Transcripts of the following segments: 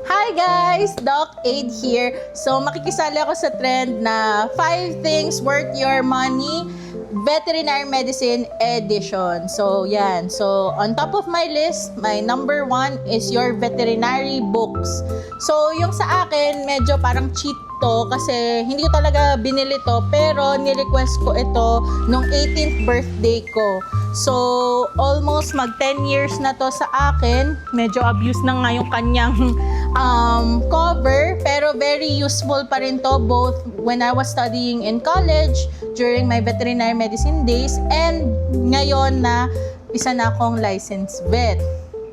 Hi guys! Doc Aid here. So makikisali ako sa trend na 5 things worth your money veterinary medicine edition. So yan. So on top of my list, my number 1 is your veterinary books. So yung sa akin, medyo parang cheat to kasi hindi ko talaga binili to pero ni-request ko ito nung 18th birthday ko. So, almost mag 10 years na to sa akin. Medyo abuse na nga yung kanyang cover, pero very useful pa rin to both when I was studying in college, during my veterinary medicine days, and ngayon na isa na akong licensed vet.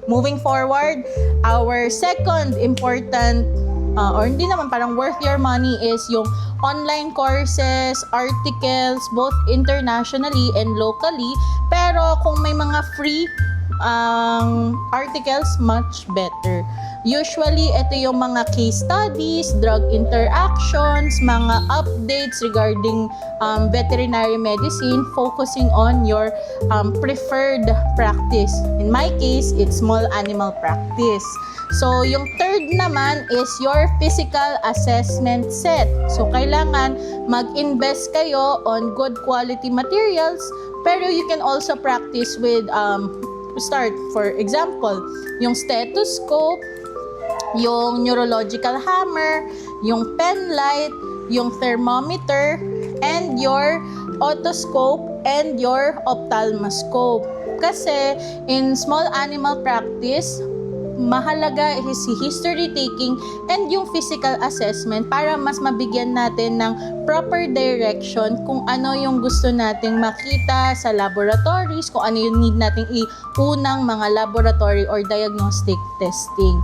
Moving forward, our second important or hindi naman parang worth your money is yung online courses, articles, both internationally and locally. Pero kung may mga free articles, much better. Usually, ito yung mga case studies, drug interactions, mga updates regarding veterinary medicine, focusing on your preferred practice. In my case, it's small animal practice. So, yung third naman is your physical assessment set. So, kailangan mag-invest kayo on good quality materials, pero you can also practice with, start, for example, yung stethoscope, yung neurological hammer, yung pen light, yung thermometer, and your otoscope and your ophthalmoscope. Kasi, in small animal practice, mahalaga is history taking and yung physical assessment para mas mabigyan natin ng proper direction kung ano yung gusto nating makita sa laboratories, kung ano yung need nating iunang mga laboratory or diagnostic testing.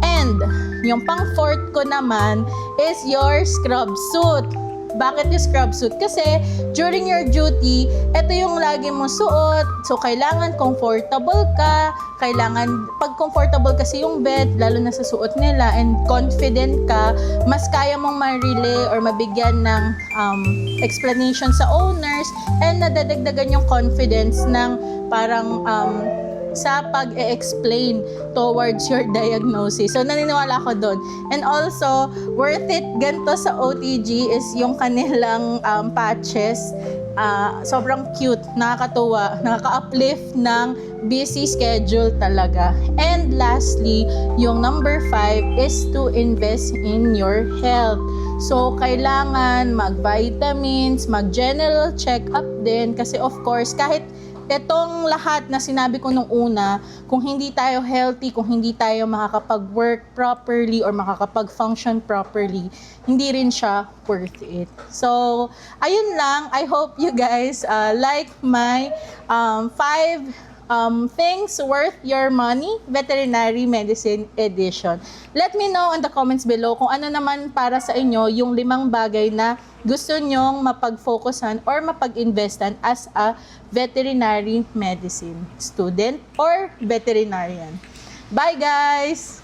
And yung pang-fourth ko naman is your scrub suit. Bakit yung scrub suit? Kasi during your duty, ito yung lagi mo suot. So, kailangan comfortable ka. Kailangan, pag comfortable kasi yung vet, lalo na sa suot nila, and confident ka, mas kaya mong ma-relay or mabigyan ng explanation sa owners, and nadadagdagan yung confidence ng parang sa pag-e-explain towards your diagnosis. So, naniniwala ako doon. And also, worth it ganito sa OTG is yung kanilang patches. Sobrang cute, nakakatuwa, nakaka-uplift ng busy schedule talaga. And lastly, yung number 5 is to invest in your health. So, kailangan mag-vitamins, mag-general check-up din kasi of course, kahit itong lahat na sinabi ko nung una, kung hindi tayo healthy, kung hindi tayo makakapag-work properly or makakapag-function properly, hindi rin siya worth it. So, ayun lang. I hope you guys like my 5 things worth your money veterinary medicine edition. Let me know in the comments below kung ano naman para sa inyo yung 5 bagay na gusto nyong mapag-focusan or mapag-investan as a veterinary medicine student or veterinarian. Bye guys!